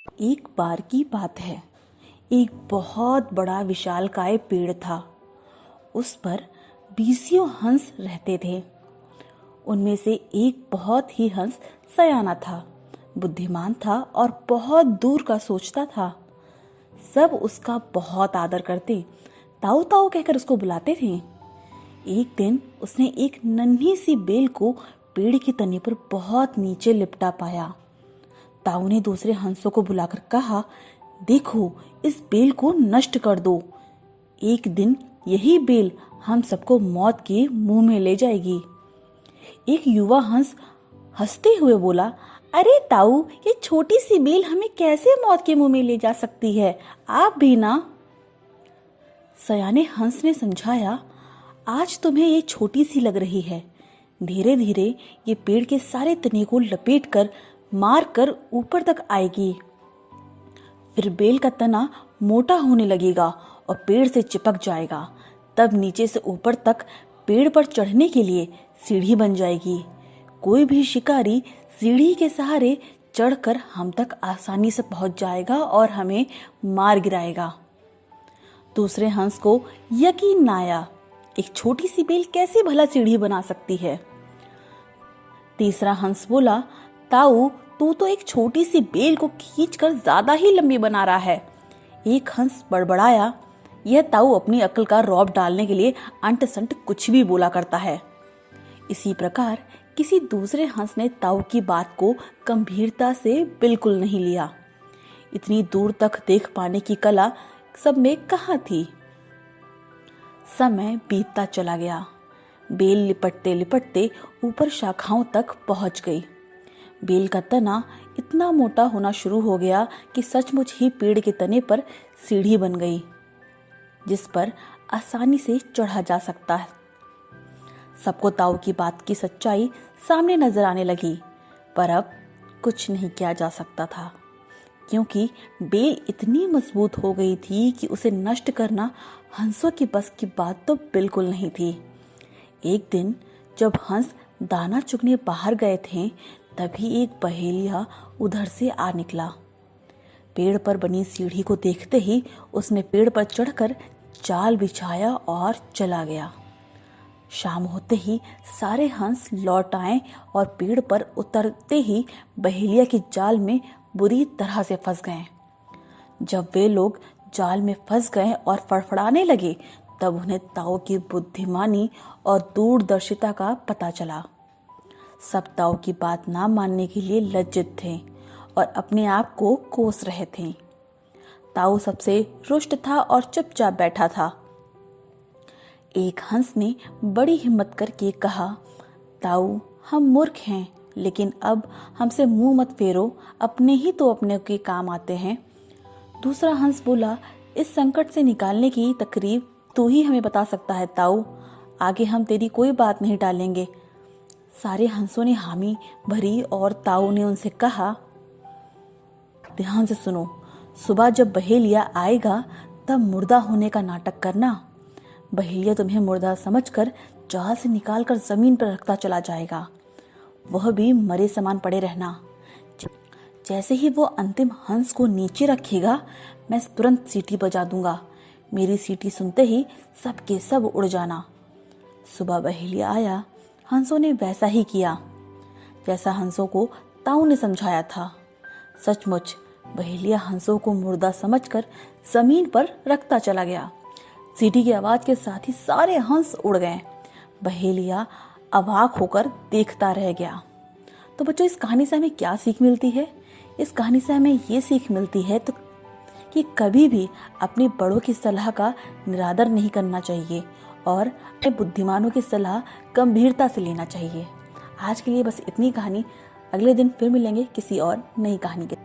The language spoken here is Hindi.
एक बार की बात है। एक बहुत बड़ा विशालकाय पेड़ था। उस पर बीसियों हंस रहते थे। उनमें से एक बहुत ही हंस सयाना था, बुद्धिमान था और बहुत दूर का सोचता था। सब उसका बहुत आदर करते, ताऊ ताऊ कहकर उसको बुलाते थे। एक दिन उसने एक नन्ही सी बेल को पेड़ की तने पर बहुत नीचे लिपटा पाया। ताऊ ने दूसरे हंसों को बुलाकर कहा, देखो, इस बेल को नष्ट कर दो। एक दिन यही बेल हम सबको मौत के मुंह में ले जाएगी। एक युवा हंस हंसते हुए बोला, अरे ताऊ, ये छोटी सी बेल हमें कैसे मौत के मुंह में ले जा सकती है? आप भी ना। सयाने हंस ने समझाया, आज तुम्हें ये छोटी सी लग रही है, धीरे धीरे ये पेड़ के सारे तने को लपेट कर मार कर ऊपर तक आएगी। फिर बेल का तना मोटा होने लगेगा और पेड़ से चिपक जाएगा। तब नीचे से ऊपर तक पेड़ पर चढ़ने के लिए सीढ़ी बन जाएगी। कोई भी शिकारी सीढ़ी के सहारे चढ़कर हम तक आसानी से पहुंच जाएगा और हमें मार गिराएगा। दूसरे हंस को यकीन न आया, एक छोटी सी बेल कैसे भला सीढ़ी बना सकती है। तीसरा हंस बोला, ताऊ, तू तो एक छोटी सी बेल को खींचकर ज्यादा ही लंबी बना रहा है। एक हंस बड़बड़ाया, यह ताऊ अपनी अक्ल का रौब डालने के लिए अंट संट कुछ भी बोला करता है। इसी प्रकार किसी दूसरे हंस ने ताऊ की बात को गंभीरता से बिल्कुल नहीं लिया। इतनी दूर तक देख पाने की कला सब में कहाँ थी। समय बीतता चला गया। बेल लिपटते लिपटते ऊपर शाखाओं तक पहुंच गई। बेल का तना इतना मोटा होना शुरू हो गया कि सचमुच ही पेड़ के तने पर सीढ़ी बन गई, जिस पर आसानी से चढ़ा जा सकता है। सबको ताऊ की बात की सच्चाई सामने नजर आने लगी, पर अब कुछ नहीं किया जा सकता था, क्योंकि बेल इतनी मजबूत हो गई थी कि उसे नष्ट करना हंसों की बस की बात तो बिल्कुल नहीं थी। एक दिन जब हंस दाना चुगने बाहर गए थे, तभी एक बहेलिया उधर से आ निकला। पेड़ पर बनी सीढ़ी को देखते ही उसने पेड़ पर चढ़कर जाल बिछाया और चला गया। शाम होते ही सारे हंस लौट आए और पेड़ पर उतरते ही बहेलिया के जाल में बुरी तरह से फंस गए। जब वे लोग जाल में फंस गए और फड़फड़ाने लगे, तब उन्हें ताऊ की बुद्धिमानी और दूरदर्शिता का पता चला। सब ताऊ की बात ना मानने के लिए लज्जित थे और अपने आप को कोस रहे थे। ताऊ सबसे रुष्ट था और चुपचाप बैठा था। एक हंस ने बड़ी हिम्मत करके कहा, ताऊ, हम मूर्ख हैं, लेकिन अब हमसे मुंह मत फेरो, अपने ही तो अपने के काम आते हैं। दूसरा हंस बोला, इस संकट से निकालने की तरकीब तू ही हमें बता सकता है ताऊ, आगे हम तेरी कोई बात नहीं टालेंगे। सारे हंसों ने हामी भरी और ताऊ ने उनसे कहा, ध्यान से सुनो, सुबह जब बहेलिया आएगा तब मुर्दा होने का नाटक करना। बहेलिया तुम्हें मुर्दा समझकर जाल से निकालकर जमीन पर रखता चला जाएगा, वह भी मरे समान पड़े रहना। जैसे ही वो अंतिम हंस को नीचे रखेगा, मैं तुरंत सीटी बजा दूंगा। मेरी सीटी सुनते ही सबके सब उड़ जाना। सुबह बहेलिया आया। हंसों ने वैसा ही किया जैसा हंसों को ताऊ ने समझाया था। सचमुच बहेलिया हंसों को मुर्दा समझकर जमीन पर रखता चला गया। सीटी की आवाज के साथ ही सारे हंस उड़ गए। बहेलिया अवाक होकर देखता रह गया। तो बच्चों, इस कहानी से हमें क्या सीख मिलती है? इस कहानी से हमें ये सीख मिलती है कि कभी भी अपने बड़ों की सलाह का निरादर नहीं करना चाहिए और अपने बुद्धिमानों की सलाह गंभीरता से लेना चाहिए। आज के लिए बस इतनी कहानी। अगले दिन फिर मिलेंगे किसी और नई कहानी के।